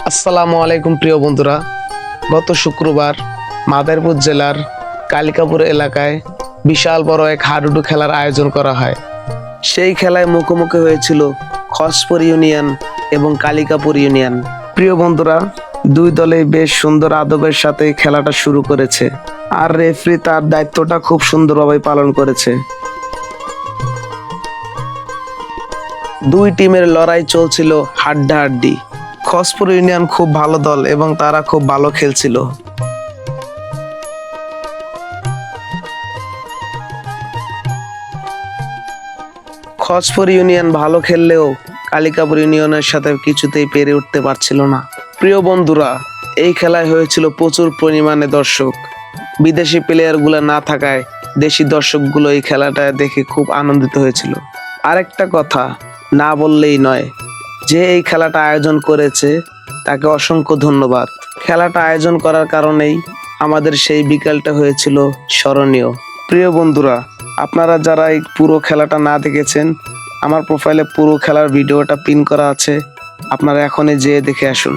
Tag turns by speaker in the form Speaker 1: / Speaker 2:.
Speaker 1: আসসালামু আলাইকুম প্রিয় বন্ধুরা। গত শুক্রবার মাদারীপুর জেলার কালিকাপুর এলাকায় বিশাল বড় এক হাডুডু খেলার আয়োজন করা হয়। সেই খেলায় মুখোমুখি হয়েছিল খসপুর ইউনিয়ন এবং কালিকাপুর ইউনিয়ন। প্রিয় বন্ধুরা, দুই দলে বেশ সুন্দর আদবের সাথে খেলাটা শুরু করেছে, আর রেফারি তার দায়িত্বটা খুব সুন্দরভাবে পালন করেছে। দুই টিমের লড়াই চলছিল হাড্ডাহাড্ডি। খসপুর ইউনিয়ন খুব ভালো দল এবং তারা খুব ভালো খেলছিল। খসপুর ইউনিয়ন ভালো খেললেও কালিকাপুর ইউনিয়নের সাথে কিছুতেই পেরে উঠতে পারছিল না। প্রিয় বন্ধুরা, এই খেলায় হয়েছিল প্রচুর পরিমাণে দর্শক। বিদেশি প্লেয়ারগুলো না থাকায় দেশি দর্শকগুলো এই খেলাটা দেখে খুব আনন্দিত হয়েছিল। আরেকটা কথা না বললেই নয়, যে এই খেলাটা আয়োজন করেছে তাকে অসংখ্য ধন্যবাদ। খেলাটা আয়োজন করার কারণেই আমাদের সেই বিকালটা হয়েছিল স্মরণীয়। প্রিয় বন্ধুরা, আপনারা যারা এই পুরো খেলাটা না দেখেছেন, আমার প্রোফাইলে পুরো খেলার ভিডিওটা পিন করা আছে, আপনারা এখনই যেয়ে দেখে আসুন।